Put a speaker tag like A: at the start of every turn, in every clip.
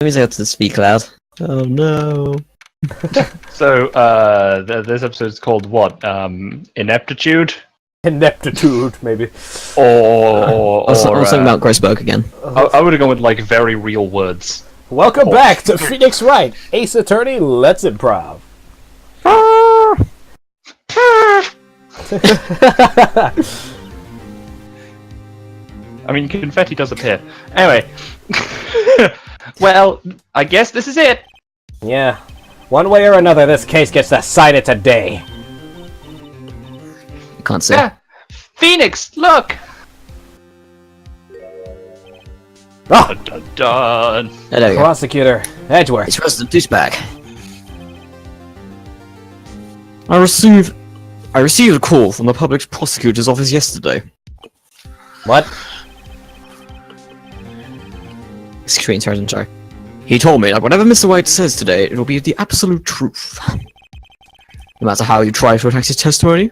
A: Let me say to speak loud. Oh no.
B: So, this episode's called what? Ineptitude?
C: Ineptitude, maybe.
A: Or something about Grossberg again.
B: I would have gone with, like, very real words.
C: Welcome back to Phoenix Wright, Ace Attorney, Let's Improv.
B: I mean, confetti does appear. Anyway. Well, I guess this is it.
C: Yeah. One way or another, this case gets decided today.
A: Can't say.
B: Yeah. Phoenix, look!
C: Oh,
B: Dun, dun, dun.
A: There we go.
C: Prosecutor Edgeworth.
A: It's President Douchebag. I received a call from the public prosecutor's office yesterday.
C: What?
A: Screen Sergeant, sorry. He told me that whatever Mr. White says today, it'll be the absolute truth. No matter how you try to attack his testimony.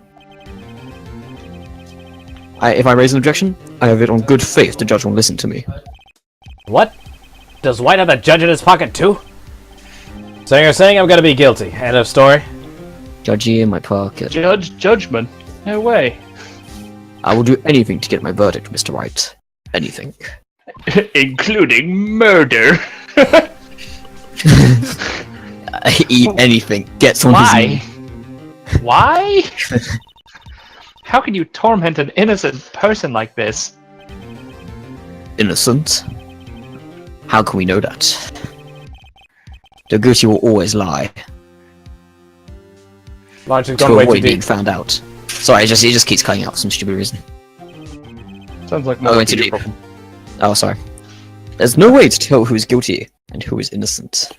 A: If I raise an objection, I have it on good faith the judge will listen to me.
C: What? Does White have a judge in his pocket too? So you're saying I'm gonna be guilty. End of story?
A: Judgy in my pocket.
B: Judgment? No way.
A: I will do anything to get my verdict, Mr. White. Anything.
B: Including murder.
A: Eat anything. Get someone's
B: Why? Why? How can you torment an innocent person like this?
A: innocent. How can we know that? The guilty will always lie.
C: Logic's
A: To
C: gone way too
A: avoid being
C: deep.
A: found out. Sorry, it just keeps cutting out for some stupid reason.
B: Sounds like
A: Oh,
B: more
A: went too
B: too
A: deep.
B: problem.
A: Oh, sorry. There's no way to tell who is guilty and who is innocent.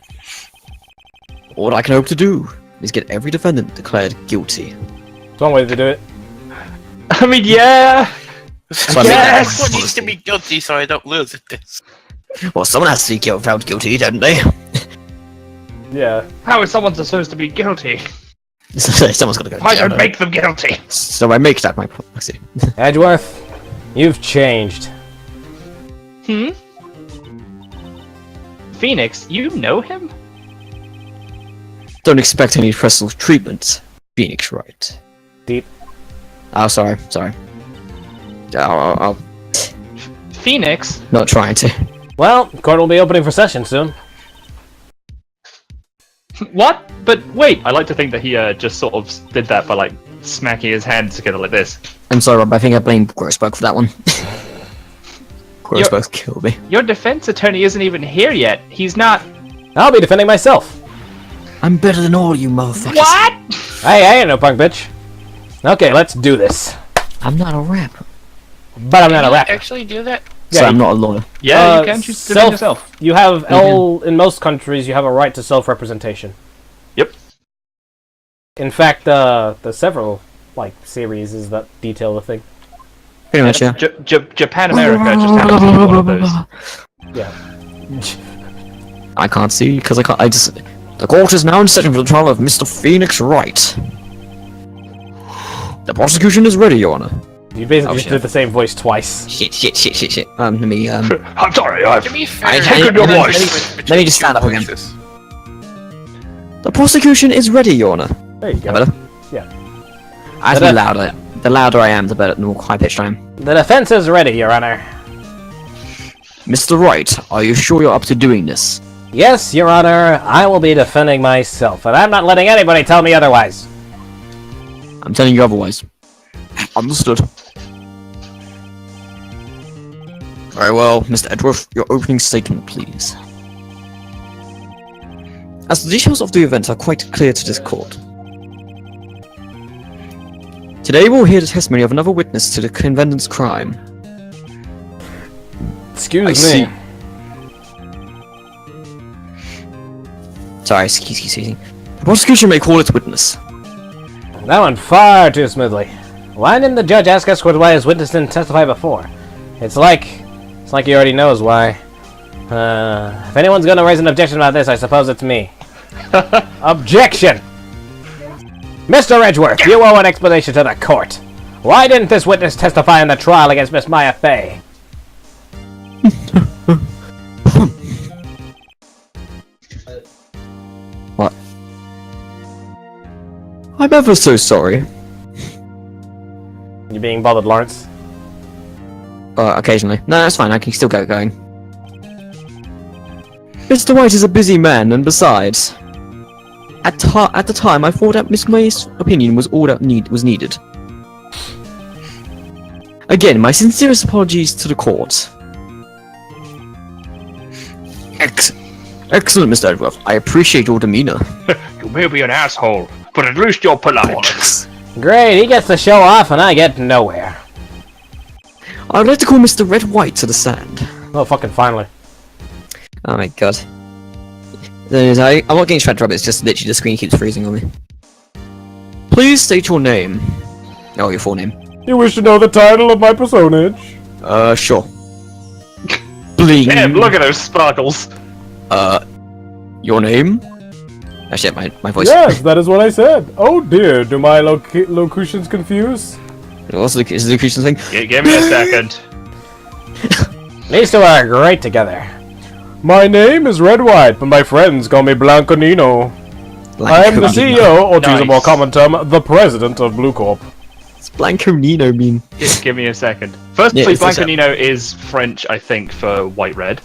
A: All I can hope to do is get every defendant declared guilty.
C: There's one way to do it.
B: I mean, yeah.
A: So I make that
B: Yes!
A: my
D: Everyone needs to
A: policy.
D: be guilty so I don't lose at this.
A: Well, someone has to be found guilty, don't they?
C: Yeah.
B: How is someone supposed to be guilty?
A: Someone's got to go to
B: I
A: jail.
B: don't make them guilty.
A: So I make that my policy.
C: Edgeworth, you've changed.
B: Hmm? Phoenix, you know him?
A: Don't expect any special treatment, Phoenix Wright.
C: Deep.
A: Oh, sorry. I'll
B: Phoenix?
A: not trying to.
C: Well, court will be opening for session soon.
B: What? But wait, I like to think that he just sort of did that by like smacking his hands together like this.
A: I'm sorry, Rob. I think I blame Grossberg for that one. Grossberg killed me.
B: Your defense attorney isn't even here yet. He's not.
C: I'll be defending myself.
A: I'm better than all you motherfuckers.
B: What?
C: Hey, I ain't no punk bitch. Okay, let's do this.
A: I'm not a rapper.
C: But I'm not a
D: Can you
C: rapper.
D: actually do that?
A: So
C: Yeah,
A: I'm not a lawyer.
B: Yeah, you can choose to defend yourself.
C: You have in most countries you have a right to self-representation.
B: Yep.
C: In fact, the several like series that detail the thing.
A: Pretty much, yeah.
B: Japan America just happens to be one of those.
C: Yeah.
A: I can't see because I can't. I just. The court is now in session for the trial of Mr. Phoenix Wright. The prosecution is ready, Your Honor.
C: You basically
A: Oh,
C: just
A: shit.
C: did the same voice twice.
A: Shit. Let me
B: I'm sorry, I've...
D: To be fair,
A: I-
B: Taken your
A: let me-
B: voice.
A: let me just stand up again.
D: Voices.
A: The prosecution is ready, Your Honor.
C: There you
A: Yeah,
C: go.
A: better.
C: Yeah.
A: I have to be louder. The louder I am, the better. The more high pitched I am.
C: The defense is ready, Your Honor.
A: Mr. Wright, are you sure you're up to doing this?
C: Yes, Your Honor, I will be defending myself, and I'm not letting anybody tell me otherwise.
A: I'm telling you otherwise. Understood. Very well, Mr. Edgeworth, your opening statement, please. As the details of the event are quite clear to this court, today we'll hear the testimony of another witness to the defendant's crime.
C: Excuse
A: I
C: me.
A: see. Sorry, excuse me. The prosecution may call its witness.
C: That went far too smoothly. Why didn't the judge ask us why his witness didn't testify before? It's like he already knows why. If anyone's gonna raise an objection about this, I suppose it's me. Objection! Mr. Edgeworth, you owe an explanation to the court. Why didn't this witness testify in the trial against Miss Maya Fey?
A: What? I'm ever so sorry.
C: You being bothered, Lawrence?
A: Occasionally. No, that's fine, I can still get going. Mr. White is a busy man, and besides... At the time, I thought that Miss May's opinion was all that was needed. Again, my sincerest apologies to the court. Excellent, Mr. Edgeworth. I appreciate your demeanor.
B: You may be an asshole, but at least you're polite.
C: Great, he gets to show off and I get nowhere.
A: I would like to call Mr. Red White to the stand.
C: Oh, fucking finally.
A: Oh my god. I'm not getting distracted, it's just literally the screen keeps freezing on me. Please state your name. Oh, your full name.
C: You wish to know the title of my personage?
A: Sure. Bling.
B: Damn, look at those sparkles.
A: Your name? Actually, my voice.
C: Yes, that is what I said. Oh dear, do my locutions confuse?
A: What's the locution thing?
B: Give me a second.
C: These two are great together. My name is Red White, but my friends call me Blanco Nino. I am the CEO, or to use a more common term, the president of Blue Corp.
A: What's Blanco Nino mean?
B: Give me a second. Firstly, Blanco Nino is French, I think, for white red.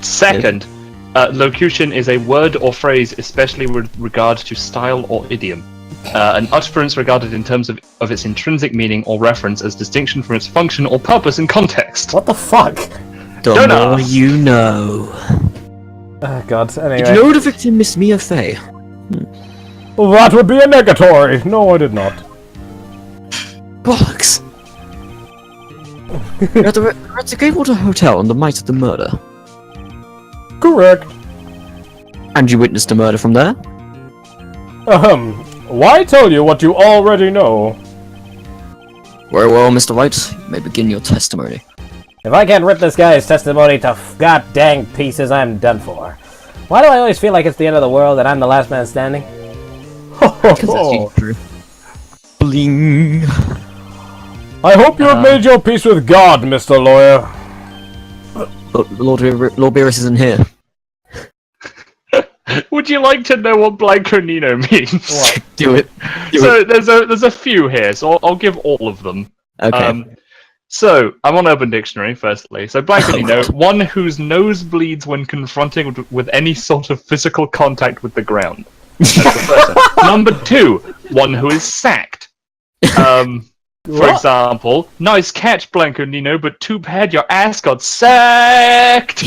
B: Second, locution is a word or phrase, especially with regard to style or idiom. An utterance regarded in terms of its intrinsic meaning or reference as distinction from its function or purpose in context.
C: What the fuck?
A: The more you know.
C: Oh god, anyway.
A: Did you know the victim, Miss Mia Fey?
C: Well, that would be a negatory. No, I did not.
A: Bollocks! You're at the Gatewater Hotel on the night of the murder.
C: Correct.
A: And you witnessed the murder from there?
C: Why tell you what you already know?
A: Very well, Mr. White. You may begin your testimony.
C: If I can't rip this guy's testimony to god-dang pieces, I'm done for. Why do I always feel like it's the end of the world and I'm the last man standing?
A: Because that's usually true. Bling!
C: I hope you have made your peace with God, Mr. Lawyer.
A: Lord Beerus isn't here.
B: Would you like to know what Blanco Nino means?
C: What?
A: Do it.
B: There's a few here, so I'll give all of them.
A: Okay.
B: So, I'm on Urban Dictionary, firstly. So, Blanco Nino, one whose nose bleeds when confronting with any sort of physical contact with the ground. That's the first one. Number 2, one who is sacked. For example, nice catch, Blanco Nino, but too bad your ass got sacked!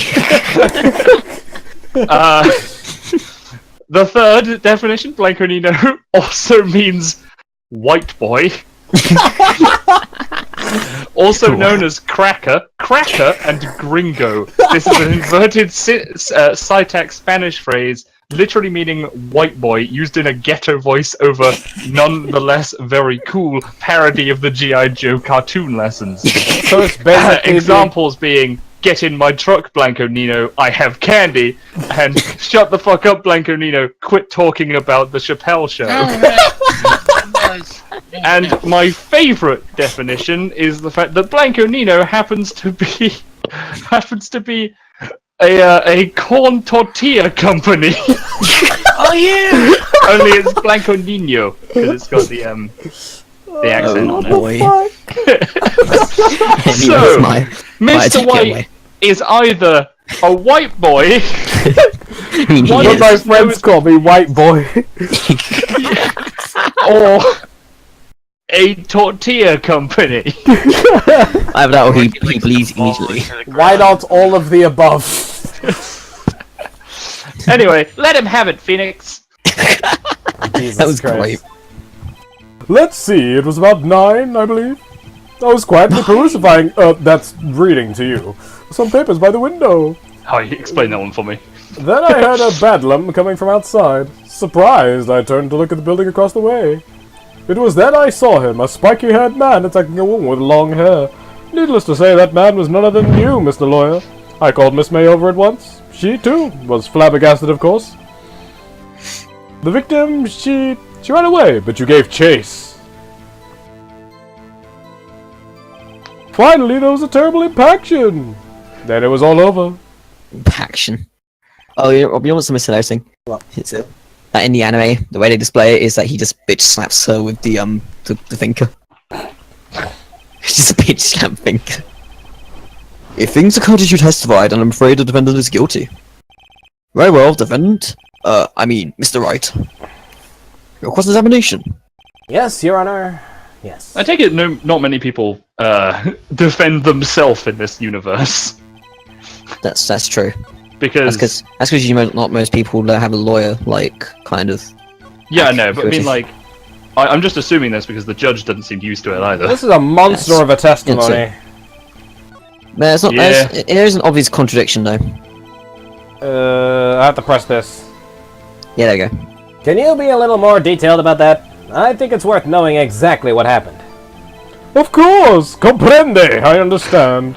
B: The third definition, Blanco Nino, also means white boy. Also known as cracker, and gringo. This is an inverted syntax Spanish phrase, literally meaning white boy, used in a ghetto voice-over, nonetheless very cool parody of the G.I. Joe cartoon lessons.
C: So it's basically
B: examples being, get in my truck, Blanco Nino, I have candy, and shut the fuck up, Blanco Nino, quit talking about the Chappelle Show. And my favourite definition is the fact that Blanco Nino happens to be a corn tortilla company.
D: Oh yeah!
B: Only it's Blanco Nino because it's got the accent on it.
A: Boy.
B: So,
A: my
B: Mr. White is either a white boy.
C: What my friends call me, white boy.
B: Or a tortilla company.
A: Either that or he bleeds immediately.
C: Why not all of the above?
B: Anyway, let him have it, Phoenix.
C: Jesus
A: That was
C: Christ.
A: great.
C: Let's see, it was about 9, I believe. I was quietly perusing, that's reading to you. Some papers by the window.
B: Oh, you explain that one for me.
C: Then I heard a bedlam coming from outside. Surprised, I turned to look at the building across the way. It was then I saw him, a spiky-haired man attacking a woman with long hair. Needless to say, that man was none other than you, Mr. Lawyer. I called Miss May over at once. She, too, was flabbergasted, of course. The victim, she ran away, but you gave chase. Finally, there was a terrible impaction. Then it was all over.
A: Impaction. Oh, you know what's the misunderstanding?
C: What?
A: It's that in the anime, the way they display it is that he just bitch slaps her with the thinker. Just a bitch slap thinker. If things occurred as you testified, and I'm afraid the defendant is guilty. Very well, defendant. I mean, Mr. Wright. Your cross-examination.
C: Yes, Your Honor. Yes.
B: I take it not many people defend themselves in this universe.
A: That's true.
B: Because
A: That's because not most people have a lawyer, like, kind of.
B: yeah, no, but I mean, like, I'm just assuming this because the judge doesn't seem used to it either.
C: This is a monster
A: Yes.
C: of a testimony.
A: There's not.
B: Yeah.
A: There's an obvious contradiction though.
C: I have to press this.
A: Yeah, there you go.
C: Can you be a little more detailed about that? I think it's worth knowing exactly what happened. Of course! Comprende! I understand.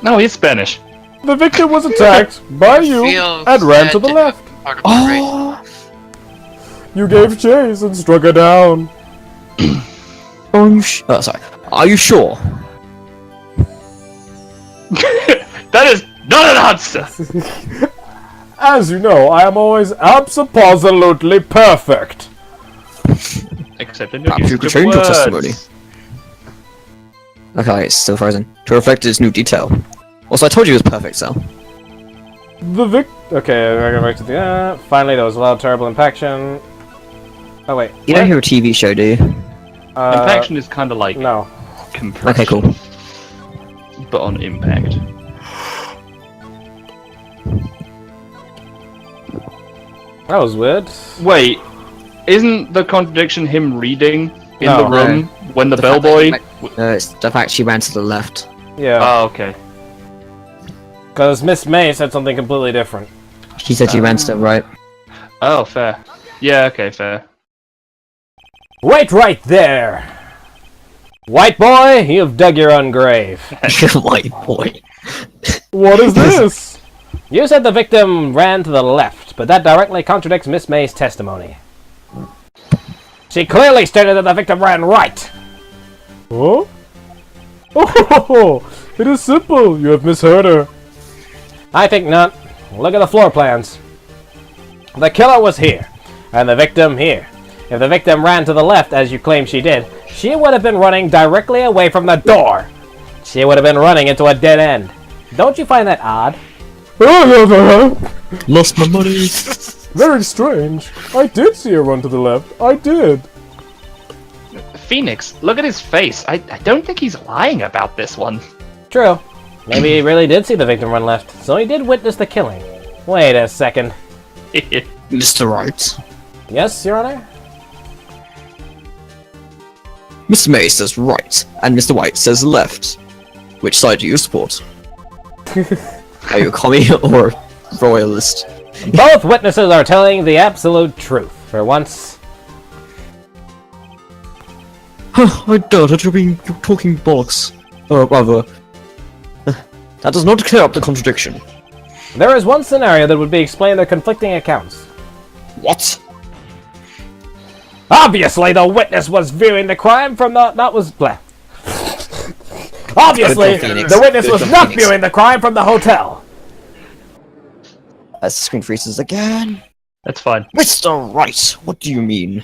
B: No, he's Spanish.
C: The victim was attacked by you
D: Feel
C: and ran
D: sad
C: to the
D: to
C: left.
D: have part of my race.
C: You gave chase and struck her down.
A: Sorry. Are you sure?
B: That is not an answer!
C: As you know, I am always absolutely perfect.
B: Except in your
A: Perhaps you
B: usage
A: could
B: of
A: change your
B: words.
A: testimony. Okay, it's still frozen. To reflect its new detail. Also, I told you it was perfect, Sal.
C: Okay, we're going back to the. Finally, there was a lot of terrible impaction. Oh wait.
A: You don't hear a TV show, do you?
B: Impaction is kind of like
C: No.
B: compression,
A: Okay, cool.
B: but on impact.
C: That was weird.
B: Wait, isn't the contradiction him reading in
C: No.
B: the room when the
A: fact
B: bellboy?
A: that it's the fact she ran to the left.
C: Yeah.
B: Oh, okay.
C: Because Miss May said something completely different.
A: She said she ran to the right.
B: Oh, fair. Yeah, okay, fair.
C: Wait right there! White boy, you've dug your own grave.
A: White boy.
C: What is this? You said the victim ran to the left, but that directly contradicts Miss May's testimony. She clearly stated that the victim ran right. Huh? Oh, it is simple. You have misheard her. I think not. Look at the floor plans. The killer was here, and the victim here. If the victim ran to the left, as you claim she did, she would have been running directly away from the door. She would have been running into a dead end. Don't you find that odd?
A: Lost my money.
C: Very strange. I did see her run to the left. I did.
B: Phoenix, look at his face. I don't think he's lying about this one.
C: True. Maybe he really did see the victim run left, so he did witness the killing. Wait a second.
A: Mr. Wright.
C: Yes, Your Honor?
A: Miss May says right, and Mr. White says left. Which side do you support? Are you a commie or a royalist?
C: Both witnesses are telling the absolute truth. For once.
A: I doubt that you're talking bollocks. Or rather, that does not clear up the contradiction.
C: There is one scenario that would be explaining their conflicting accounts.
A: What?
C: Obviously, the witness was viewing the crime from the... That was... Blah. Obviously,
A: Good job, Phoenix.
C: the witness
A: Good
C: was
A: job,
C: not
A: Phoenix.
C: viewing the crime from the hotel.
A: As the screen freezes again.
B: That's fine.
A: Mr. Wright, what do you mean?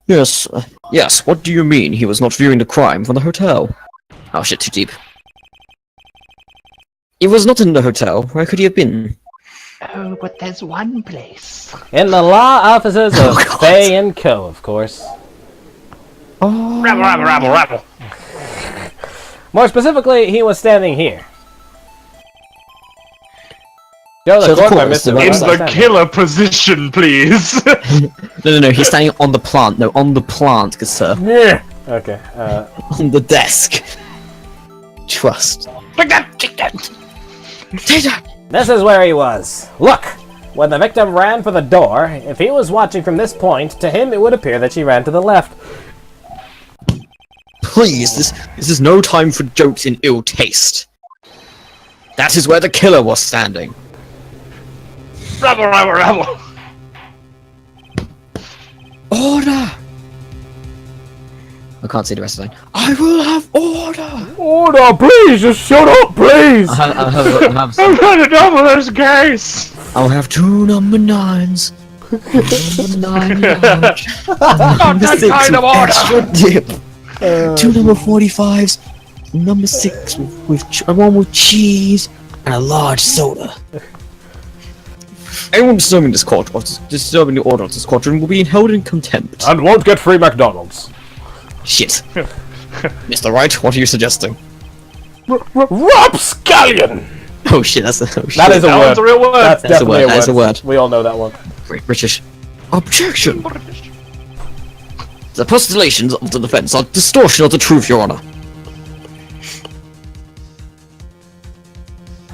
A: Yes, yes, what do you mean he was not viewing the crime from the hotel? Oh shit, too deep. He was not in the hotel. Where could he have been?
B: Oh, but there's one place.
C: In the law offices of
A: Oh, God.
C: Fay and Co., of course.
A: Oh.
B: Rabble, rabble, rabble, rabble.
C: More specifically, he was standing here. Show the
A: So the
C: court by
A: court is
C: Mr.
A: the
B: In
C: Wilson
B: the
C: standing.
B: killer position, please.
A: No, he's standing on the plant. No, on the plant, good sir.
C: Yeah. Okay,
A: On the desk. Trust.
B: Take that, take that.
A: Take that!
C: this is where he was. Look! When the victim ran for the door, if he was watching from this point, to him it would appear that she ran to the left.
A: Please, this is no time for jokes in ill taste. That is where the killer was standing.
B: Rabble, rabble, rabble.
A: Order! I can't see the rest of the line. I will have order!
C: Order, please! Just shut up, please!
A: I'll have
B: I'm
A: some,
B: gonna double this case!
A: I'll have 2 number 9s. Number 9 large. Number
B: that
A: 6
B: kind of
A: with
B: order.
A: extra dip. 2 number 45s. Number 6 with one with cheese and a large soda. Anyone disturbing this court or disturbing the order of this courtroom will be held in contempt.
C: And won't get free McDonald's.
A: Shit. Mr. Wright, what are you suggesting?
C: Rapscallion!
A: Oh shit, that's a oh, shit.
C: That is a
B: That
C: word.
B: one's a real word.
C: That's
A: That's a
C: definitely
A: word, that is a word.
C: We all know that one.
A: Great British. Objection! The postulations of the defense are distortion of the truth, Your Honor.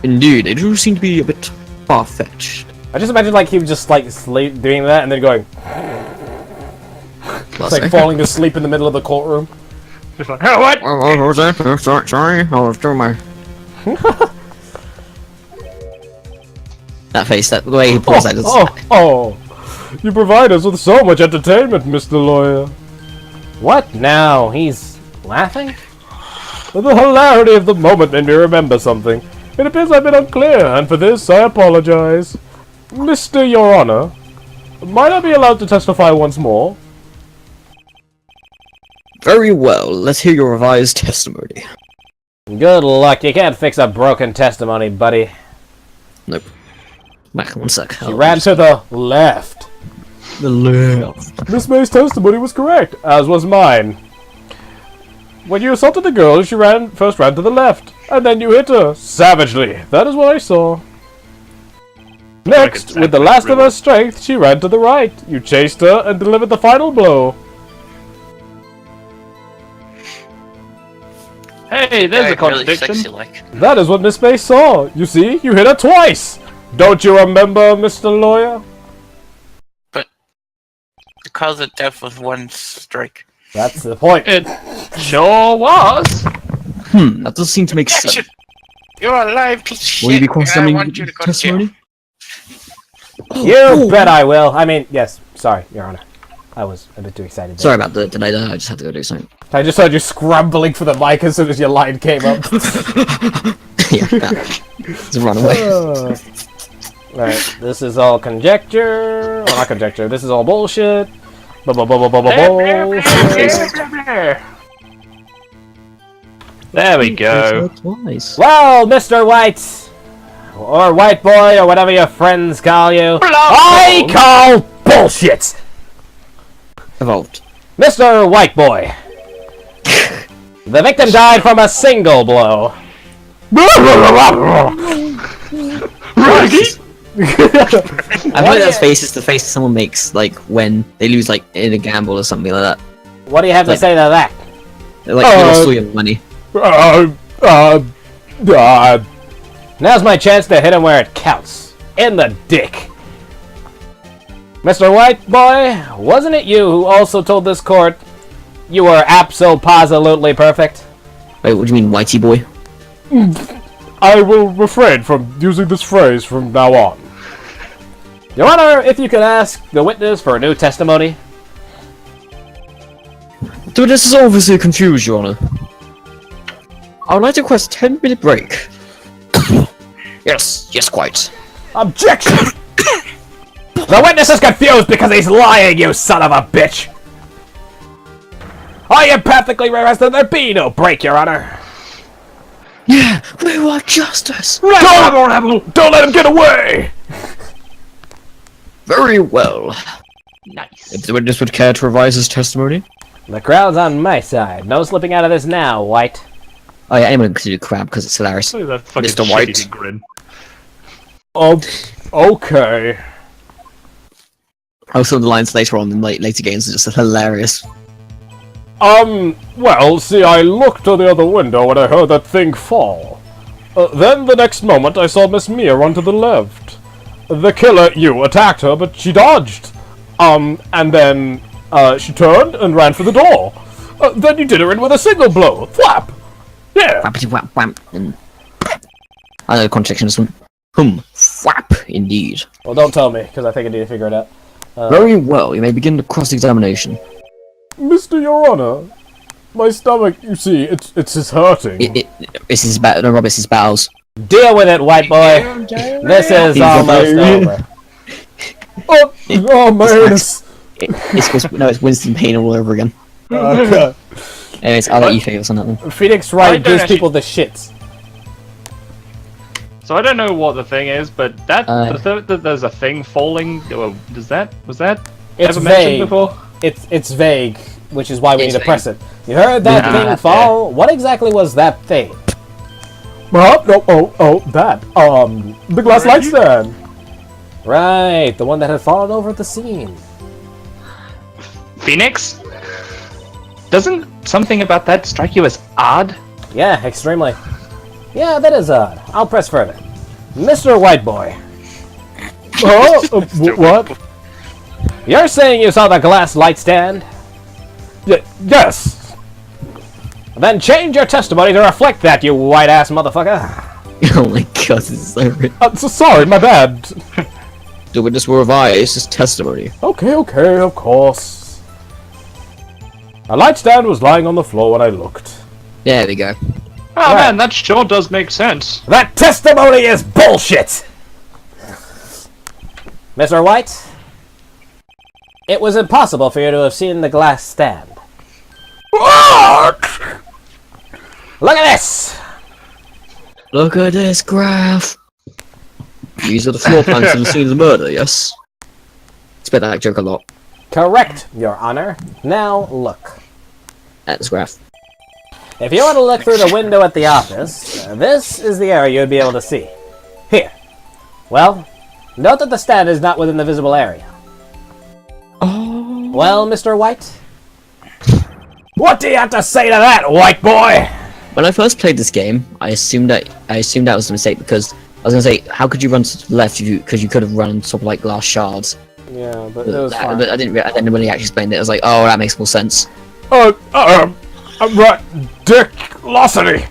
A: Indeed, they do seem to be a bit far-fetched.
C: I just imagine like he was just like sleep doing that and then going
A: Well,
C: like falling asleep in the middle of the courtroom.
B: Just like, oh, what?
A: what was that? Sorry, I was doing my... That face, that the way he pulls that is...
C: Oh, you provide us with so much entertainment, Mr. Lawyer. What now? He's laughing? The hilarity of the moment made me remember something. It appears I've been unclear, and for this I apologize. Mr. Your Honor, might I be allowed to testify once more?
A: Very well, let's hear your revised testimony.
C: Good luck. You can't fix a broken testimony, buddy.
A: Nope. Back, 1 sec.
C: You ran to the left.
A: The left.
C: Miss May's testimony was correct, as was mine. When you assaulted the girl, she first ran to the left, and then you hit her savagely. That is what I saw. Next, with the last of her strength, she ran to the right. You chased her and delivered the final blow.
B: Hey, there's a
D: Really
B: contradiction.
D: sexy like.
C: That is what Miss May saw. You see, you hit her twice. Don't you remember, Mr. Lawyer?
D: The cause of death was 1 strike.
C: That's the point.
B: It sure was.
A: That does seem to make sense.
D: Action! You're alive, piece of shit.
A: Will you be
D: and I
A: cross-examining
D: want you to go to jail.
A: testimony?
C: You bet I will. I mean, yes. Sorry, Your Honor. I was a bit too excited there.
A: Sorry about the delay there, I just had to go do something.
C: I just heard you scrambling for the mic as soon as your line came up.
A: Yeah, that. It's a runaway.
C: Right, this is all conjecture. Well, not conjecture. This is all bullshit. Bullshit.
B: There we go.
A: Twice.
C: Well, Mr. White, or White Boy, or whatever your friends call you, I call bullshit.
A: Evolved.
C: Mr. White Boy. The victim died from a single blow.
A: I think that face is the face someone makes, like, when they lose, like, in a gamble or something like that.
C: What do you have to say to that?
A: They're like, you lost all your money.
C: Now's my chance to hit him where it counts. In the dick. Mr. White Boy, wasn't it you who also told this court you were abso-positively perfect?
A: Wait, what do you mean, whitey boy?
C: I will refrain from using this phrase from now on. Your Honor, if you could ask the witness for a new testimony.
A: The witness is obviously confused, Your Honor. I would like to request a 10-minute break. Yes, quite.
C: Objection! The witness is confused because he's lying, you son of a bitch! I empathically request that there be no break, Your Honor.
A: Yeah, we want justice!
C: Don't let him get away!
A: Very well.
B: Nice.
A: If the witness would care to revise his testimony.
C: The crowd's on my side. No slipping out of this now, White.
A: Oh yeah, anyone can do crab because it's hilarious.
B: Look at that fucking
A: Mr. White.
B: shitty grin.
C: Okay.
A: How some of the lines later on in later games are just hilarious.
C: Well, see, I looked to the other window when I heard that thing fall. Then the next moment I saw Miss Mia run to the left. The killer, you, attacked her, but she dodged. And then, she turned and ran for the door. Then you did her in with a single blow. Flap! Yeah!
A: Whappity whap whap. And... I know the contradiction in this one. Whap, indeed.
C: Well, don't tell me, because I think I need to figure it out.
A: Very well, you may begin the cross-examination.
C: Mr. Your Honor,
E: My stomach, you see, it's just hurting.
A: This is about no, Rob, it's his bowels.
C: Deal with it, white boy. This is almost over.
E: Oh man,
A: It's Winston Payne all over again.
E: okay.
A: Anyways, I'll let you figure on that one.
C: Phoenix Wright gives people the shits.
B: So I don't know what the thing is, but that that there's a thing falling. Was that
C: It's
B: ever mentioned
C: vague.
B: before?
C: It's vague, which is why we
A: It's
C: need to
A: vague.
C: press it. You heard that
A: Yeah.
C: thing fall? What exactly was that thing?
E: That. The glass light stand.
C: Right, the one that had fallen over at the scene.
B: Phoenix? Doesn't something about that strike you as odd?
C: Yeah, extremely. Yeah, that is odd. I'll press further. Mr. White Boy,
E: What?
C: you're saying you saw the glass light stand?
E: Yes.
C: Then change your testimony to reflect that, you white-ass motherfucker.
A: Oh my god, this is so rich.
E: So sorry, my bad.
A: The witness will revise his testimony.
E: Okay, of course. A light stand was lying on the floor when I looked.
A: There we go.
B: Oh man, that sure does make sense.
C: That testimony is bullshit! Mr. White, it was impossible for you to have seen the glass stand.
E: What?
C: Look at this!
A: Look at this graph. These are the floor plans of the scene of the murder, yes? Expect that joke a lot.
C: Correct, Your Honor. Now, look.
A: At this graph.
C: If you want to look through the window at the office, this is the area you'd be able to see. Here. Well, note that the stand is not within the visible area.
A: Oh.
C: Well, Mr. White? What do you have to say to that, white boy?
A: When I first played this game, I assumed that was a mistake because I was gonna say, how could you run to the left because you could have run on top of like glass shards?
C: Yeah, but
A: But I didn't really actually explain it. I was like, oh, that makes more sense.
E: Right, Dicklosity.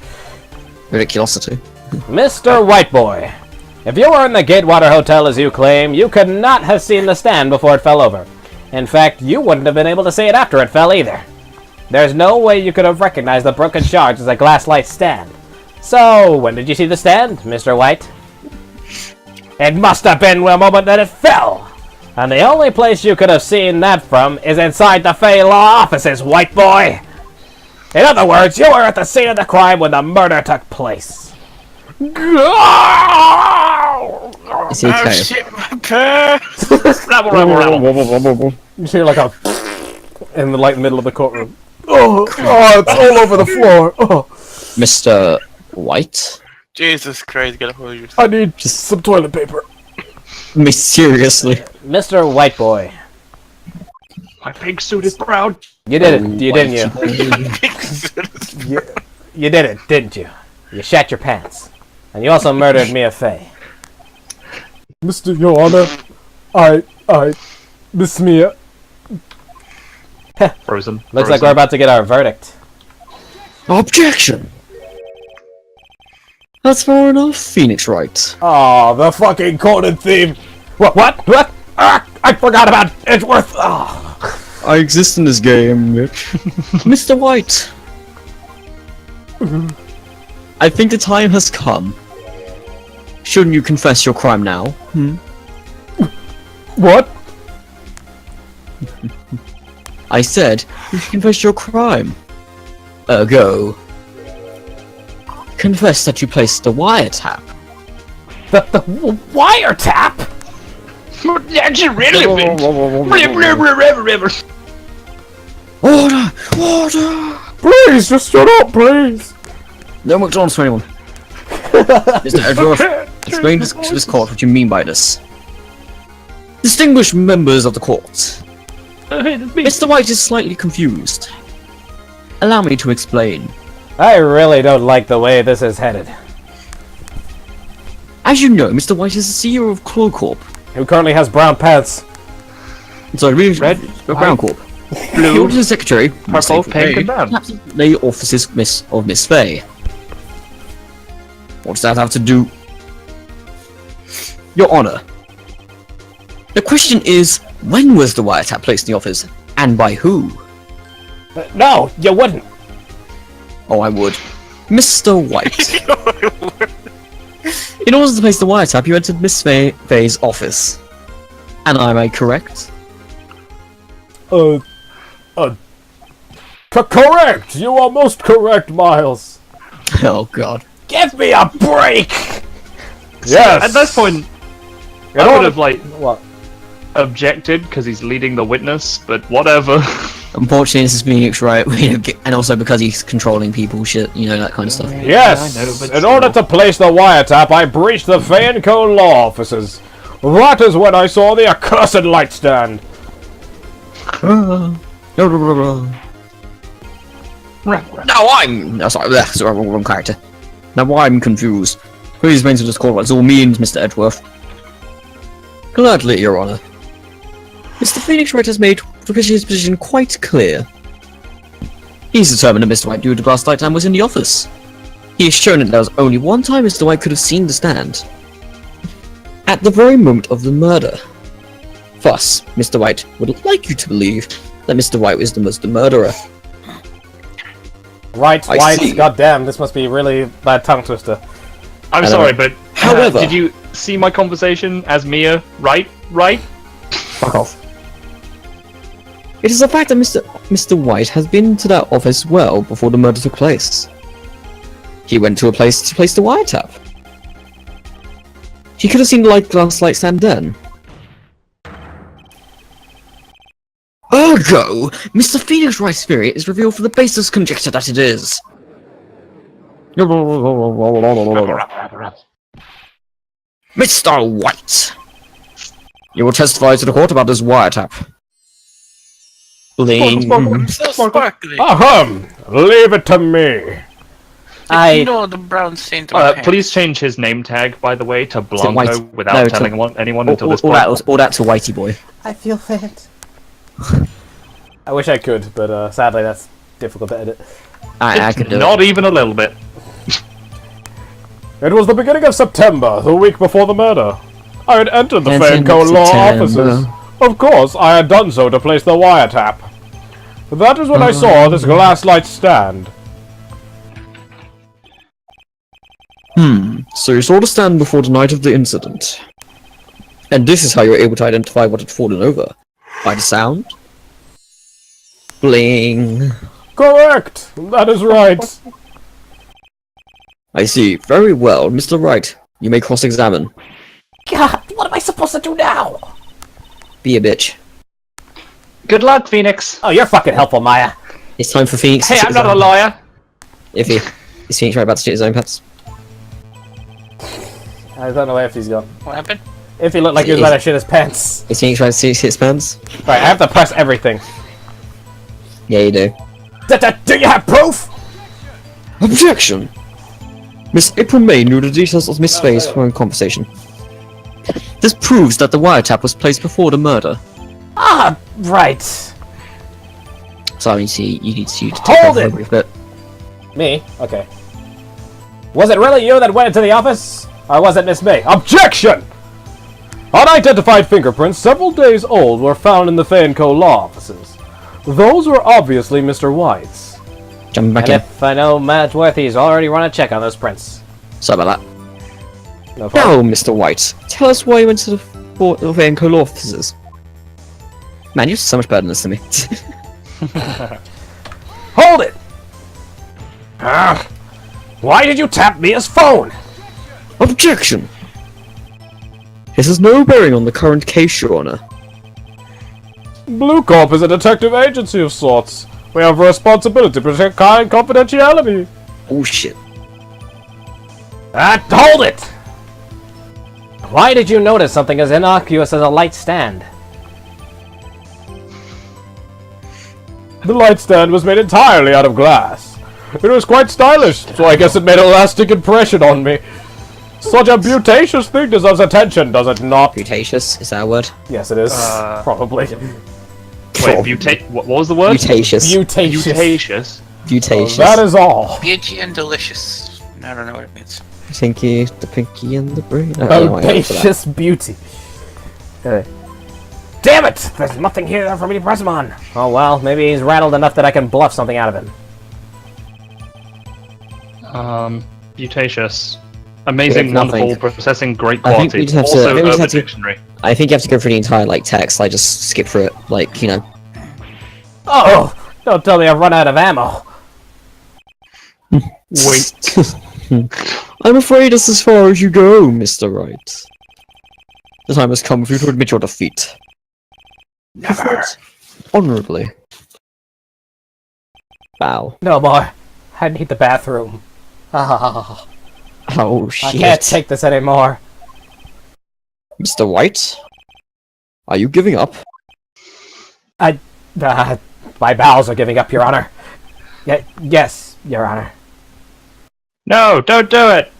A: Ridiculosity.
C: Mr. White Boy, if you were in the Gatewater Hotel as you claim, you could not have seen the stand before it fell over. In fact, you wouldn't have been able to see it after it fell either. There's no way you could have recognized the broken shards as a glass light stand. So, when did you see the stand, Mr. White? It must have been the moment that it fell. And the only place you could have seen that from is inside the Fay Law offices, white boy. In other words, you were at the scene of the crime when the murder took place.
A: Is he
D: Oh
A: okay?
D: shit, my pants!
E: You hear like a in the like middle of the courtroom. Oh, it's all over the floor. Oh,
A: Mr. White?
D: Jesus Christ, get a hold of yourself.
E: I need just some toilet paper.
A: Me seriously.
C: Mr. White Boy,
B: My pink suit is proud.
C: you did it, didn't you? You did it, didn't you? You shat your pants. And you also murdered Mia Fey.
E: Mr. Your Honor, I, Miss Mia.
B: Frozen.
C: Looks like we're about to get our verdict.
A: Objection! That's far enough, Phoenix Wright.
E: Oh, the fucking coded theme.
C: What?
E: Ah, I forgot about Edgeworth. Oh.
A: I exist in this game, Mitch. Mr. White! I think the time has come. Shouldn't you confess your crime now?
E: What?
A: I said, you should confess your crime. Ergo, confess that you placed the wiretap.
C: The wiretap?
B: That's irrelevant.
A: Order! Order!
E: Please, just shut up, please.
A: No McDonald's for anyone. Mr. Edgeworth, explain to this court what you mean by this. Distinguished members of the court. Mr. White is slightly confused. Allow me to explain.
C: I really don't like the way this is headed.
A: As you know, Mr. White is the CEO of Claw Corp.
C: Who currently has brown pants?
A: Sorry,
B: Red,
A: Brown Corp.
B: Blue,
A: He orders the secretary,
B: purple, pink, and brown.
A: the offices of Miss Fay. What does that have to do? Your Honor. The question is, when was the wiretap placed in the office, and by who?
C: No, you wouldn't.
A: Oh, I would. Mr. White. In order to place the wiretap, you entered Miss Faye's office. And am I correct?
E: Correct! You are most correct, Miles.
A: Oh god.
C: Give me a break!
E: Yes!
B: At this point,
E: You
B: I
E: know
B: would have, like,
E: what?
B: objected because he's leading the witness, but whatever.
A: Unfortunately, this is Phoenix Wright, and also because he's controlling people, shit, you know, that kind of stuff.
E: Yes!
B: I know, but
E: In
B: still.
E: order to place the wiretap, I breached the Fayenco law offices. That is when I saw the accursed light stand.
A: Now I'm... Oh, sorry, wrong character. Now I'm confused. Please mention this call what it all means, Mr. Edgeworth. Gladly, Your Honor. Mr. Phoenix Wright has made his position quite clear. He's determined that Mr. White, due to last night time, was in the office. He has shown that there was only one time Mr. White could have seen the stand. At the very moment of the murder. Thus, Mr. White would like you to believe that Mr. White was the murderer.
C: Right,
A: I
C: White,
A: see.
C: goddamn, this must be a really bad tongue twister.
B: I'm
A: I
B: sorry,
A: know.
B: but
A: However-
B: did you see my conversation as Mia? Right?
A: Fuck off. It is a fact that Mr. White has been to that office well before the murder took place. He went to a place to place the wiretap. He could have seen the glass light stand then. Ergo, Mr. Phoenix Wright's theory is revealed for the baseless conjecture that it is. Mr. White, you will testify to the court about this wiretap. Bling.
D: So sparkly.
E: Ahem! Leave it to me.
D: You know the brown stain to my pants.
B: Please change his name tag, by the way, to Blanco
A: White.
B: without
A: No, to-
B: telling anyone until this
A: all
B: point.
A: that to Whitey boy.
C: I feel fat. I wish I could, but sadly that's difficult to edit.
A: I can do
B: Not
A: it.
B: even a little bit.
E: It was the beginning of September, the week before the murder. I had entered the
A: 10th
E: Fayenco
A: of
E: law
A: September.
E: offices. Of course, I had done so to place the wiretap. That is when I saw this glass light stand.
A: So you saw the stand before the night of the incident. And this is how you were able to identify what had fallen over. By the sound? Bling.
E: Correct! That is right.
A: I see. Very well. Mr. Wright, you may cross-examine.
C: God, what am I supposed to do now?
A: Be a bitch.
B: Good luck, Phoenix.
C: Oh, you're fucking helpful, Maya.
A: It's time for Phoenix to
B: Hey,
A: shit
B: I'm
A: his
B: not a
A: own-
B: lawyer.
A: Is Phoenix Wright about to shit his own pants?
C: I don't know if he's gone.
D: What happened?
C: If he looked like he was about to shit his pants.
A: Is Phoenix Wright to shit his pants?
C: Right, I have to press everything.
A: Yeah, you do.
C: Do you have proof?
A: Objection! Miss April May knew the details of Miss Faye's phone conversation. This proves that the wiretap was placed before the murder.
C: Ah, right.
A: So I mean, see, you need to take
C: Hold
A: over
C: it!
A: a brief bit.
C: Me? Okay. Was it really you that went into the office? Or was it Miss May?
E: Objection! Unidentified fingerprints several days old were found in the Fayenco law offices. Those were obviously Mr. White's.
A: Jumping back
C: And
A: in.
C: if I know Matt Worthy, he's already run a check on those prints.
A: Sorry about that.
C: No problem.
A: Now, Mr. White, tell us why you went to the Fayenco law offices. Man, you're so much better than this to me.
C: Hold it! Why did you tap Mia's phone?
A: Objection! This has no bearing on the current case, Your Honor.
E: Blue Corp is a detective agency of sorts. We have a responsibility to protect client confidentiality.
A: Oh shit.
C: Hold it! Why did you notice something as innocuous as a light stand?
E: The light stand was made entirely out of glass. It was quite stylish, so I guess it made a lasting impression on me. Such a beautacious thing deserves attention, does it not?
A: Butacious, is that a word?
C: Yes, it is. Probably.
B: Wait, what was the word?
A: Butacious.
B: Butacious.
A: Butacious.
E: That is all.
D: Beauty and delicious. I don't know what it means.
A: Pinky, the pinky and the brain. I don't know why I went for that.
C: Audacious beauty. Damn it! There's nothing here for me to press him on. Oh well, maybe he's rattled enough that I can bluff something out of him.
B: Butacious. Amazing,
A: Nothing.
B: wonderful, processing, great
A: I think
B: quality.
A: we just have to-
B: Also,
A: I think we just
B: Urban
A: have to-
B: Dictionary.
A: I think you have to go through the entire like text. I just skip through it, like you know.
C: Oh! Don't tell me I've run out of ammo.
B: Wait.
A: I'm afraid it's as far as you go, Mr. Wright. The time has come for you to admit your defeat.
D: Never.
A: Honorably. Bow.
C: No more. I need the bathroom. Ah,
A: Oh
C: I
A: shit.
C: can't take this anymore.
A: Mr. White? Are you giving up?
C: My bowels are giving up, Your Honor. Yes, Your Honor.
B: No, don't do it!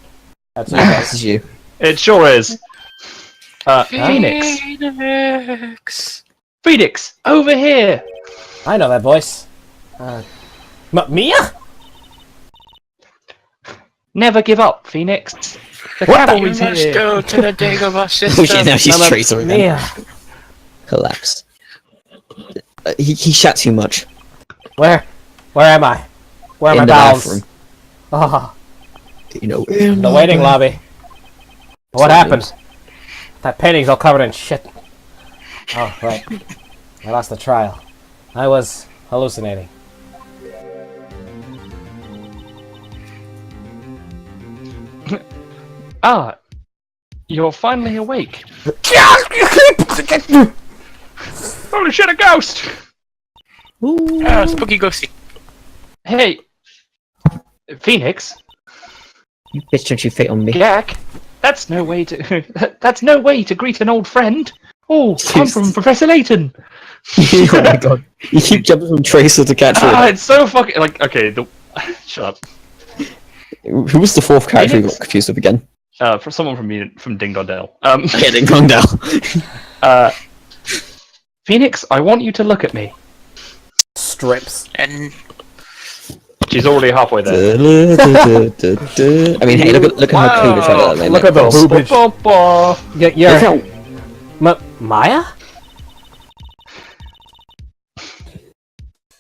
C: That's
A: This is you.
B: It sure is. Phoenix.
D: Phoenix.
B: Phoenix, over here!
C: I know that voice. Mia?
B: Never give up, Phoenix. The
C: What?
B: cavalry's
D: You must
B: here.
D: go to the Dagobah
A: Oh
D: system.
A: yeah, now she's
C: Mamma
A: traitor again.
C: Mia.
A: Collapse. He shat too much.
C: Where am I? Where are
A: In
C: my
A: the
C: bowels?
A: bathroom.
C: Ah,
A: You know, in
C: the waiting lobby. What
A: that
C: happened? That painting's all covered in shit. Oh, right. I lost the trial. I was hallucinating.
B: Ah, you're finally awake. Holy shit, a ghost!
D: Spooky ghosty.
B: Hey, Phoenix,
A: You bitch, don't you fit on me.
B: Gak, that's no way to that's no way to greet an old friend. Oh, I'm from Professor Layton.
A: Oh my god. You keep jumping from Tracer to Catherine.
B: It's so fucking like okay. Shut up.
A: Who was the fourth character you
B: Phoenix?
A: got confused with again?
B: For someone from Ding Dong Dell.
A: Getting gone down.
B: Phoenix, I want you to look at me.
C: Strips.
D: And
B: She's already halfway there.
A: I mean, hey, look at how cool
B: Wow.
A: that
C: Look at the boobage.
A: Look
C: You're
A: how
C: Maya?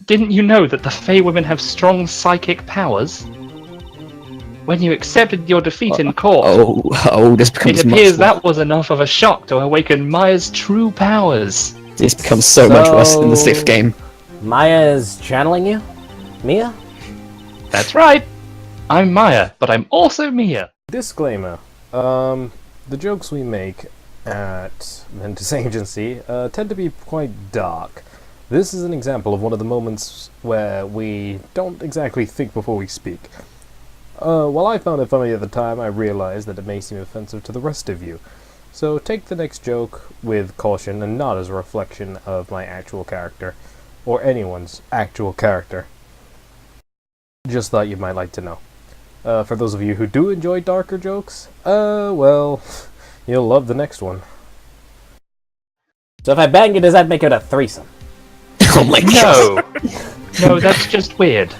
B: Didn't you know that the Fey women have strong psychic powers? When you accepted your defeat in court,
A: this becomes
B: it
A: much
B: appears
A: worse.
B: that was enough of a shock to awaken Maya's true powers.
A: This becomes so much worse in the 6th game.
C: Maya is channeling you? Mia?
B: That's right. I'm Maya, but I'm also Mia.
E: Disclaimer. The jokes we make at Ventus Agency tend to be quite dark. This is an example of one of the moments where we don't exactly think before we speak. While I found it funny at the time, I realized that it may seem offensive to the rest of you. So take the next joke with caution and not as a reflection of my actual character, or anyone's actual character. Just thought you might like to know. For those of you who do enjoy darker jokes, well, you'll love the next one.
C: So if I bang you, does that make it a threesome?
A: Oh my god.
B: No, that's just weird.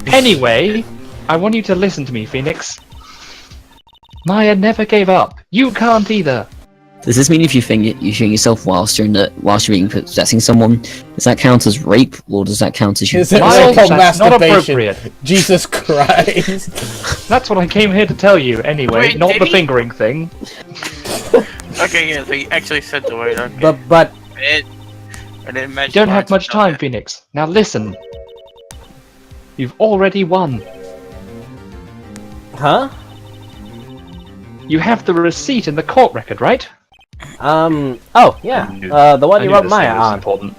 B: Anyway, I want you to listen to me, Phoenix. Maya never gave up. You can't either.
A: Does this mean if you finger yourself whilst you're being possessing someone, does that count as rape, or does that count as you?
F: Is it
B: Miles,
F: rape or
B: that's not
F: masturbation?
B: appropriate.
F: Jesus Christ.
B: That's what I came here to tell you, anyway,
D: Wait,
B: not
D: did
B: the
D: he?
B: fingering thing.
D: okay, yeah, so he actually said the word. Okay.
C: But
D: I didn't
B: You
D: mention.
B: don't have
D: words
B: much
D: until
B: time,
D: then.
B: Phoenix. Now listen. You've already won.
C: huh?
B: You have the receipt in the court record, right?
C: Oh yeah. The one
B: I
C: you
B: knew
C: wrote
B: this
C: Maya
B: thing was
C: on.
B: important.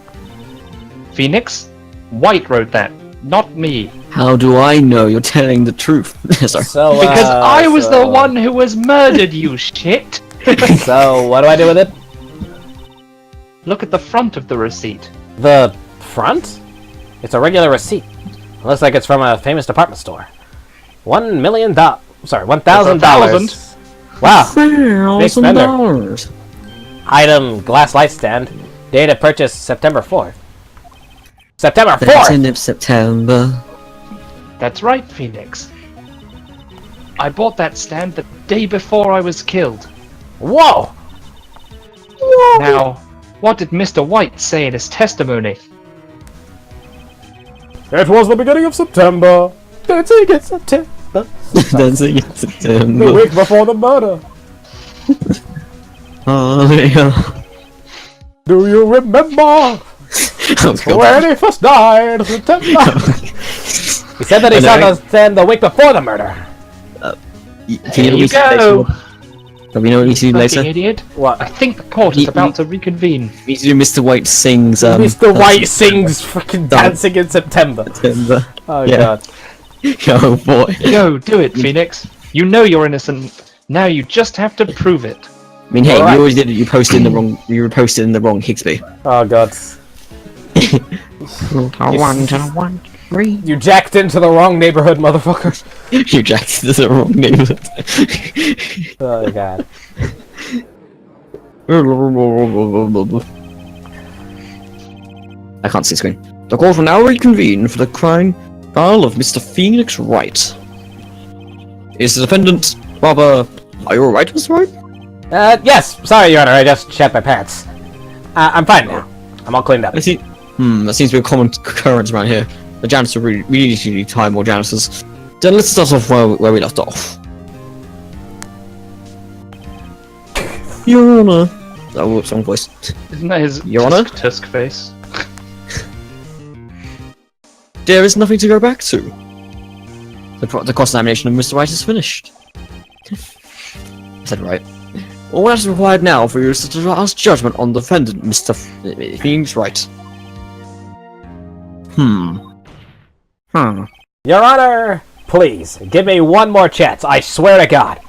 B: Phoenix? White wrote that, not me.
A: How do I know you're telling the truth? Sorry.
C: So
B: Because I was the
C: so-
B: one who was murdered, you shit!
C: So what do I do with it?
B: Look at the front of the receipt.
C: The front? It's a regular receipt. It looks like it's from a famous department store. $1 million. Sorry, $1,000. Wow. Big spender.
A: $1,000.
C: Item glass light stand. Date of purchase September 4th. September
A: The
C: 4th!
A: 10th of September.
B: That's right, Phoenix. I bought that stand the day before I was killed.
C: Whoa!
B: Now, what did Mr. White say in his testimony?
E: It was the beginning of September. September.
A: Dancing in
E: The
A: September.
E: week before the murder.
A: Oh, yeah.
E: Do you remember
A: Oh, God.
E: when he first died? September.
C: He said that he
A: I
C: saw
A: know.
C: the week before the murder.
A: Can you see
B: go.
A: later? Can we know what you see later?
B: Fucking idiot.
C: What?
B: I think the court is about to reconvene.
A: We need to do Mr. White sings.
C: Mr. White sings fucking Dancing in September.
A: September.
C: Oh
A: Yeah.
C: god.
A: Oh boy.
B: Go, do it, Phoenix. You know you're innocent. Now you just have to prove it.
A: I mean, hey,
C: Alright.
A: you always did it. You posted in the wrong. You were posted in the wrong Higsby.
C: Oh god. You jacked into the wrong neighborhood, motherfucker.
A: You jacked into the wrong neighborhood.
C: Oh god.
A: I can't see the screen. The court will now reconvene for the trial of Mr. Phoenix Wright. Is the defendant rather? Are you alright, Mr. Wright?
C: Yes. Sorry, Your Honor. I just shat my pants. I'm fine now. I'm all cleaned up.
A: I see. That seems to be a common occurrence around here. The janitor really need to hire more janitors. Then let's start off where we left off. Your Honor. Oh, whoops, wrong voice.
B: Isn't that his
A: Your Honor?
B: tusk face?
A: There is nothing to go back to. The cross-examination of Mr. Wright is finished. I said right. All that is required now for you is to pass judgment on the defendant, Mr. Phoenix Wright.
C: Your Honor, please give me one more chance. I swear to God.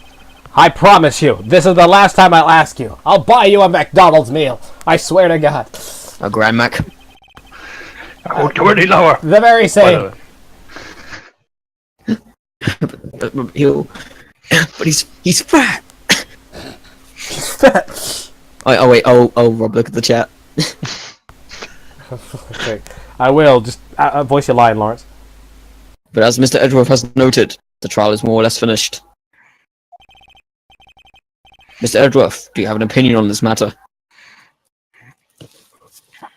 C: I promise you, this is the last time I'll ask you. I'll buy you a McDonald's meal. I swear to God.
A: A Grand Mac.
B: I won't go any lower.
C: The very same.
A: But he's fat. Oh wait. Oh Rob, look at the chat.
C: Okay. I will. Just voice your line, Lawrence.
A: But as Mr. Edgeworth has noted, the trial is more or less finished. Mr. Edgeworth, do you have an opinion on this matter?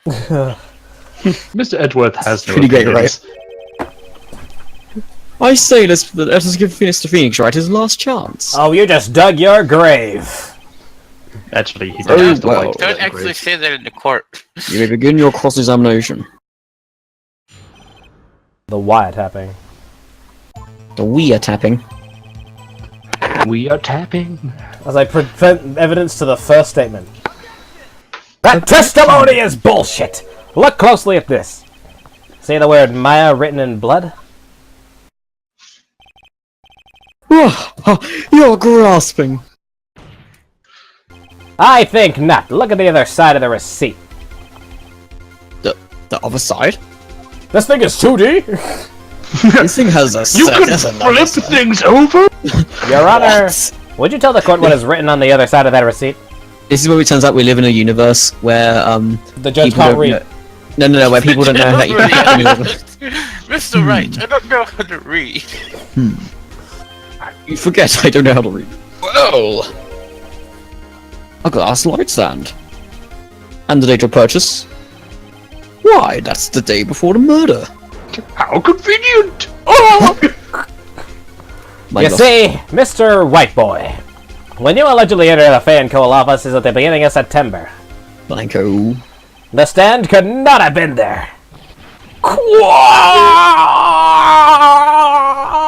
B: Mr. Edgeworth has no
A: Pretty great,
B: opinions.
A: I say let us give Mr. Phoenix Wright his last chance.
C: Oh, you just dug your grave.
B: Actually, he
A: Oh,
B: doesn't have to
A: well.
B: like
D: Don't
B: that
D: actually
B: great.
D: say that in the court.
A: You may begin your cross-examination.
C: The wiretapping.
A: The we are tapping.
B: We are tapping.
C: As I present evidence to the first statement. That testimony is bullshit! Look closely at this. See the word Maya written in blood?
A: You're grasping.
C: I think not. Look at the other side of the receipt.
A: The other side?
E: This thing is 2D.
A: This thing has a
B: You
A: set.
B: can
A: There's another
B: flip
A: side.
B: things over?
C: Your Honor,
A: What?
C: would you tell the court what is written on the other side of that receipt?
A: This is where it turns out we live in a universe where
E: The judge
A: people
E: can't
A: don't
E: read.
A: know. No, where people don't know how you
D: Mr. Wright, I don't know how to read.
A: You forget I don't know how to read. Well, a glass light stand. And the date of purchase? Why, that's the day before the murder.
B: How convenient!
A: My
C: You
A: God.
C: see, Mr. White Boy, when you allegedly entered the Fanco offices at the beginning of September,
A: Blanco.
C: the stand could not have been there.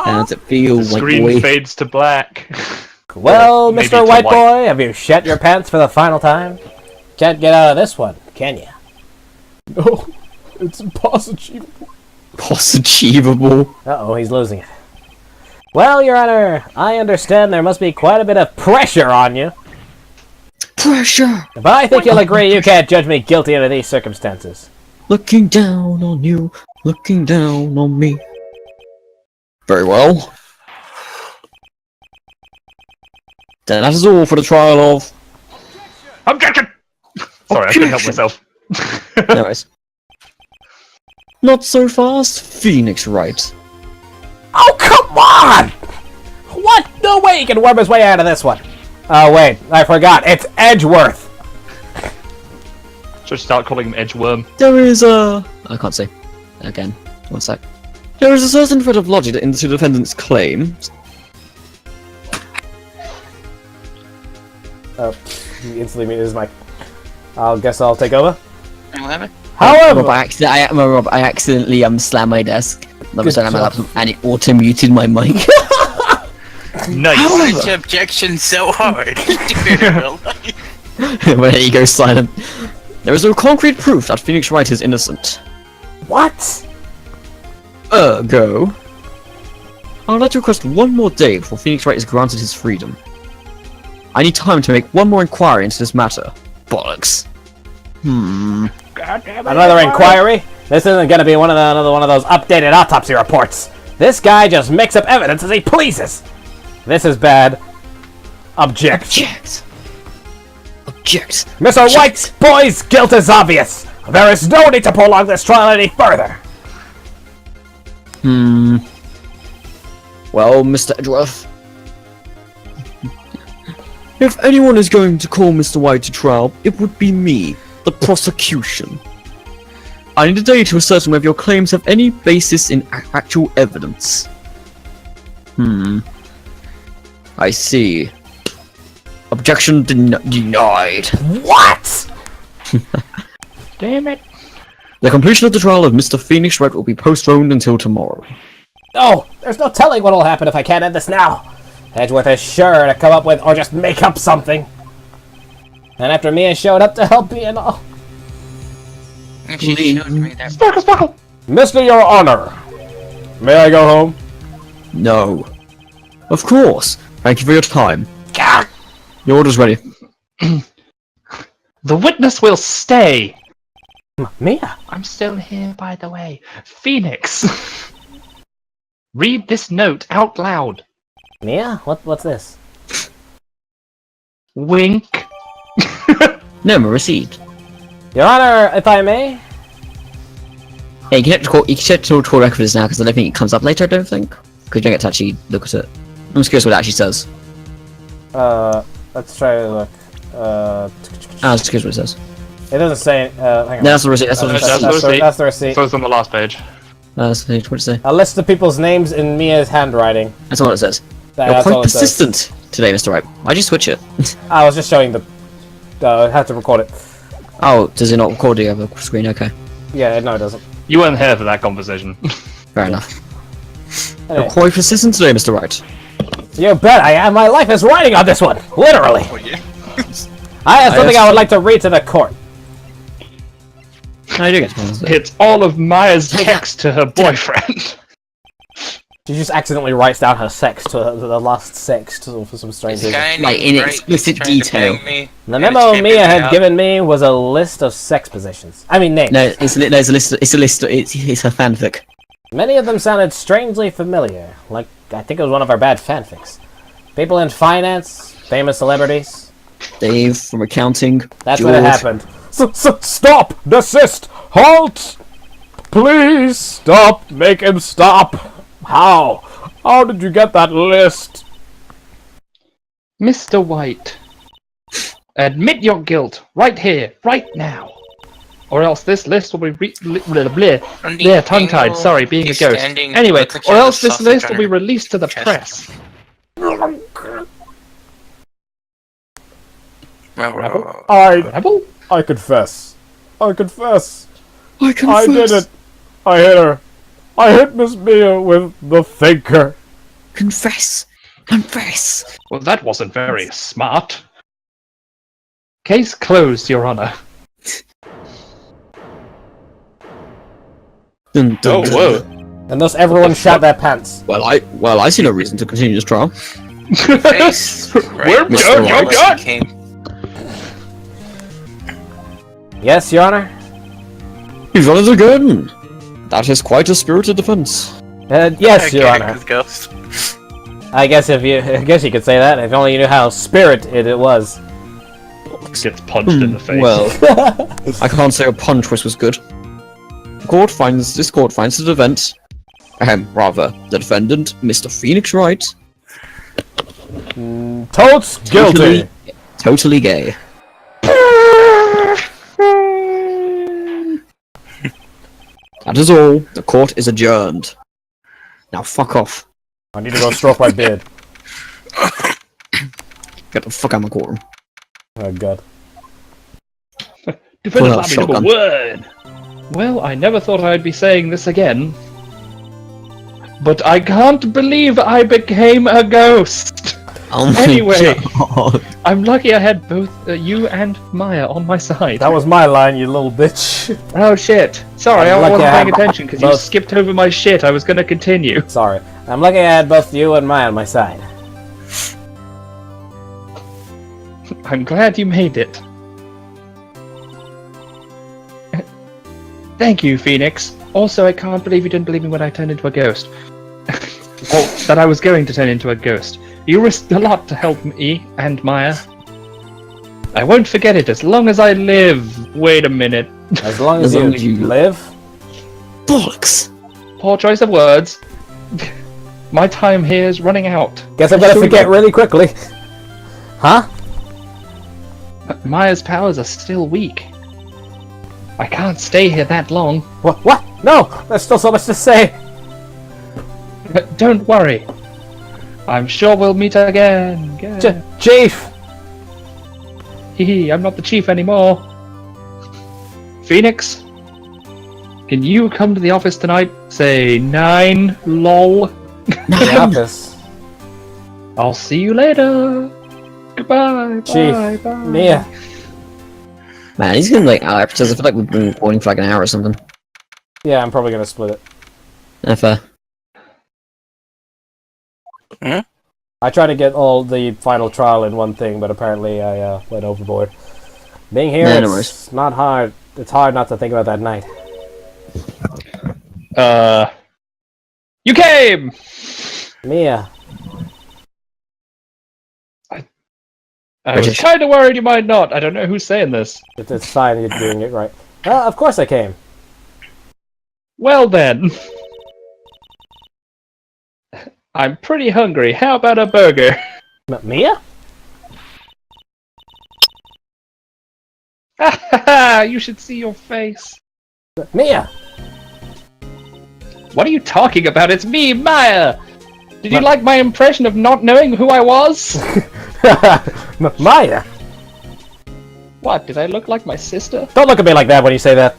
A: How does it feel,
B: The
A: like
B: screen
A: boy?
B: fades to black.
C: Well,
B: Maybe
C: Mr.
B: to
C: White
B: white.
C: Boy, have you shat your pants for the final time? Can't get out of this one, can you?
E: No, it's impossible.
A: Achievable.
C: Uh-oh, he's losing it. Well, Your Honor, I understand there must be quite a bit of pressure on you,
A: Pressure!
C: but I think you'll agree you can't judge me guilty under these circumstances.
A: Looking down on you, looking down on me. Very well. Then that is all for the trial of...
B: Objection! Sorry, I couldn't help myself.
A: Anyways. Not so fast, Phoenix Wright.
C: Oh, come on! What? No way he can worm his way out of this one. Oh, wait, I forgot. It's Edgeworth.
B: Should start calling him Edgeworm.
A: There is a... I can't say. Again. One sec. There is a certain thread of logic into the defendant's claim.
C: He instantly muted his mic. I'll guess I'll take over.
D: Whatever.
C: However,
A: Rob, I accidentally slammed my desk. And it auto muted my mic.
B: Nice.
D: Why is your objection so hard?
A: When he goes silent. There is no concrete proof that Phoenix Wright is innocent.
C: what?
A: Ergo, I would like to request one more day before Phoenix Wright is granted his freedom. I need time to make one more inquiry into this matter. Bollocks.
C: Another inquiry? This isn't gonna be another one of those updated autopsy reports. This guy just makes up evidence as he pleases. This is bad. Object.
A: Object.
C: Mr. White Boy's guilt is obvious. There is no need to prolong this trial any further.
A: Well, Mr. Edgeworth, if anyone is going to call Mr. White to trial, it would be me, the prosecution. I need a day to ascertain whether your claims have any basis in actual evidence. I see. Objection denied.
C: What?
B: Damn it.
A: The completion of the trial of Mr. Phoenix Wright will be postponed until tomorrow.
C: No, there's no telling what'll happen if I can't end this now. Edgeworth is sure to come up with or just make up something. And after Mia showed up to help me and all.
D: She showed me that.
E: Mr. Your Honor, may I go home?
A: No. Of course. Thank you for your time. Your order's ready.
B: The witness will stay.
C: Mia?
B: I'm still here, by the way. Phoenix. Read this note out loud.
C: Mia? What's this?
B: Wink.
A: No, received.
C: Your Honor, if I may?
A: Hey, you can check the call records now because I don't think it comes up later, I don't think. Because you don't get to actually look at it. I'm just curious what it actually says.
C: Let's try to look.
A: I was just curious what it says.
C: It doesn't say, hang on.
A: No, that's the receipt, that's the receipt.
C: That's the receipt.
B: So it's on the last page.
A: That's what it says.
C: A list of people's names in Mia's handwriting.
A: That's all it says. You're
C: That's
A: quite
C: all it says.
A: persistent today, Mr. Wright. Why'd you switch it?
C: I was just showing the... I had to record it.
A: Oh, does it not record the other screen? Okay.
C: Yeah, no it doesn't.
B: You weren't here for that conversation.
A: Fair enough.
C: Anyway,
A: You're quite persistent today, Mr. Wright.
C: you bet I am. My life is riding on this one. Literally. I have something I would like to read to the court.
A: No, you do get to pause it.
B: It's all of Maya's text to her boyfriend.
C: She just accidentally writes down her sex to the last sex for some strange reason.
A: Like, in explicit detail.
C: The memo Mia had given me was a list of sex positions. I mean names.
A: No, it's a list. It's her fanfic.
C: Many of them sounded strangely familiar. Like, I think it was one of our bad fanfics. People in finance, famous celebrities.
A: Dave from accounting.
C: That's
A: George.
C: when it happened.
E: Stop! Desist! Halt! Please stop! Make him stop! How? How did you get that list?
B: Mr. White, admit your guilt right here, right now. Or else this list will be tongue-tied, sorry, being a ghost. Anyway, or else this list will be released to the press.
E: I confess. I confess.
A: I confess.
E: I did it. I hit her. I hit Miss Mia with the thinker.
A: Confess. Confess.
B: Well, that wasn't very smart. Case closed, Your Honor.
A: Dun, dun,
B: Oh,
A: dun,
B: whoa.
A: dun.
C: And thus everyone shat their pants.
A: Well, I see no reason to continue this trial.
B: We're
A: Mr. White.
C: Yes, Your Honor?
A: You've done it again. That is quite a spirited defense.
C: Yes, Your Honor.
D: Ghost.
C: I guess you could say that. If only you knew how spirited it was.
B: Gets punched in the face.
A: Well, I can't say a punch was good. This court finds the the defendant, Mr. Phoenix Wright,
C: Totes guilty.
A: Totally gay. That is all. The court is adjourned. Now fuck off.
C: I need to go stroke my beard.
A: Get the fuck out of my courtroom.
C: Oh god.
B: Defend
A: Pull out
B: Flappy,
A: shotgun.
B: word! Well, I never thought I'd be saying this again. But I can't believe I became a ghost!
A: Oh my
B: Anyway.
A: god.
B: I'm lucky I had both you and Maya on my side.
C: That was my line, you little bitch.
B: Oh shit. Sorry,
C: I'm
B: I
C: lucky
B: wasn't
C: I
B: paying
C: had
B: attention because you
C: both.
B: skipped over my shit. I was gonna continue.
C: Sorry. I'm lucky I had both you and Maya on my side.
B: I'm glad you made it. Thank you, Phoenix. Also, I can't believe you didn't believe me when I turned into a ghost. Or that I was going to turn into a ghost. You risked a lot to help me and Maya. I won't forget it as long as I live. Wait a minute.
C: As long as,
A: As long as
C: you
A: you-
C: live.
A: Bollocks.
B: Poor choice of words. My time here is running out.
C: Guess I'm gonna
A: Sure.
C: forget really quickly. Huh?
B: Maya's powers are still weak. I can't stay here that long.
C: What? What? No! There's still so much to say!
B: But don't worry. I'm sure we'll meet again.
C: Chief!
B: Hee, I'm not the chief anymore. Phoenix, can you come to the office tonight? Say 9, lol.
C: The office.
B: I'll see you later. Goodbye.
C: Chief.
B: Bye, bye.
C: Mia.
A: Man, he's gonna like episodes. I feel like we've been recording for like an hour or something.
C: Yeah, I'm probably gonna split it.
A: Fair.
C: I tried to get all the final trial in one thing, but apparently I went overboard. Being here,
A: Yeah, no
C: it's not hard. It's hard not to think about that night.
B: You came!
C: Mia.
B: I was
A: British.
B: kind of worried you might not. I don't know who's saying this.
C: It's fine, you're doing it right. Of course I came.
B: Well then. I'm pretty hungry. How about a burger?
C: Mia?
B: You should see your face.
C: Mia!
B: What are you talking about? It's me, Maya! Did you
C: Ma-
B: like my impression of not knowing who I was?
C: Maya!
B: What, did I look like my sister?
C: Don't look at me like that when you say that.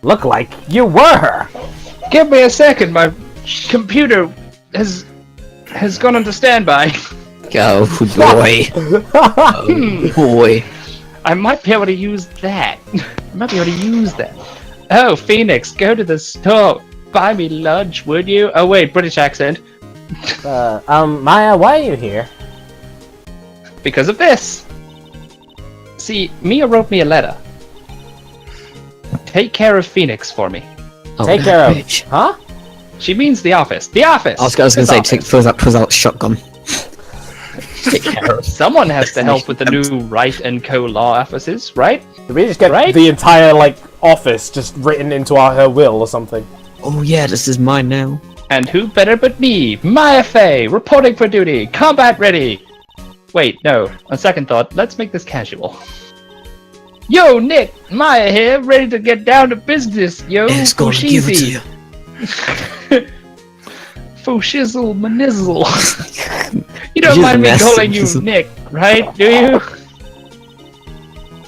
C: Look like you were her!
B: Give me a second, my computer has gone into standby.
A: Go, boy. Oh, boy.
B: I might be able to use that. Oh, Phoenix, go to the store. Buy me lunch, would you? Oh wait, British accent.
C: Maya, why are you here?
B: Because of this. See, Mia wrote me a letter. Take care of Phoenix for me.
A: Oh,
C: Take care of...
A: bitch.
C: Huh?
B: She means the office. The office!
A: I was gonna
B: This
A: say,
B: office.
A: pulls out shotgun. Take care of.
B: Someone has to help with the new Wright and Co. law offices, right?
C: Did we just get
B: Right?
C: the entire, like, office just written into her will or something?
A: Oh yeah, this is mine now.
B: And who better but me, Maya Fey, reporting for duty, combat ready! Wait, no, on second thought, let's make this casual. Yo, Nick, Maya here, ready to get down to business, yo,
A: It's gonna give it to you.
B: Foshizzle manizzle. You don't
A: Just
B: mind me
A: mess
B: calling
A: with
B: you
A: this.
B: Nick, right, do you?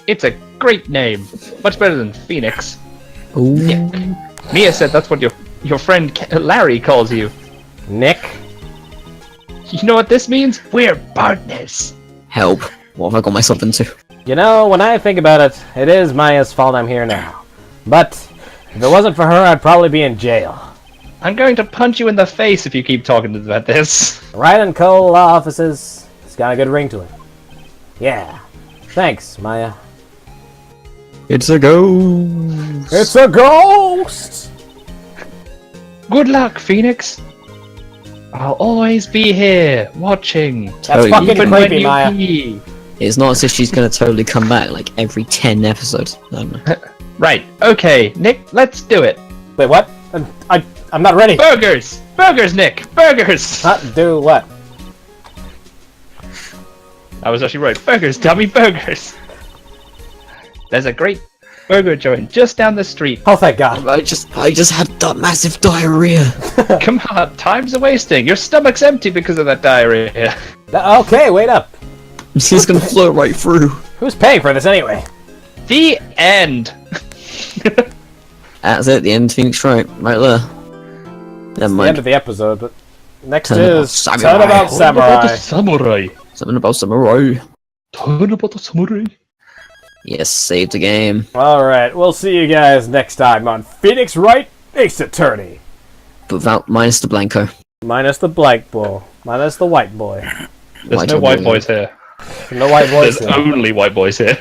B: It's a great name, much better than Phoenix.
A: Ooh.
B: Mia said that's what your friend Larry calls you.
C: Nick?
B: You know what this means? We're partners.
A: Help. What have I got myself into?
C: You know, when I think about it, it is Maya's fault I'm here now. But, if it wasn't for her, I'd probably be in jail.
B: I'm going to punch you in the face if you keep talking about this.
C: Wright and Co. law offices, it's got a good ring to it. Yeah. Thanks, Maya.
A: It's a ghost.
C: It's a ghost!
B: Good luck, Phoenix. I'll always be here, watching.
C: That's
A: Totally.
C: fucking
B: Even when
C: creepy,
B: you
C: Maya.
B: pee.
A: It's not as if she's gonna totally come back like every 10 episodes. I don't know.
B: Right, okay, Nick, let's do it.
C: Wait, what? I'm not ready.
B: Burgers! Burgers, Nick! Burgers!
C: Do what?
B: I was actually right. Burgers, dummy, burgers! There's a great burger joint just down the street.
C: Oh, thank God.
A: I just had that massive diarrhea.
B: Come on, time's a wasting. Your stomach's empty because of that diarrhea.
C: Okay, wait up.
A: He's gonna float right through.
C: Who's paying for this anyway?
B: The end.
A: That's it, the end, Phoenix Wright, right there. Never
C: The end
A: mind.
C: of the episode, but next
A: Turnabout
C: is
A: Samurai.
C: Turnabout Samurai.
B: Samurai.
A: Something about samurai.
B: Turnabout the samurai.
A: Yes, saved the game.
C: Alright, we'll see you guys next time on Phoenix Wright, Ace Attorney.
A: But without, minus the Blanco.
C: Minus the black boy. Minus the white boy.
B: There's no white boys here.
C: No white boys
B: There's
C: here.
B: only white boys here.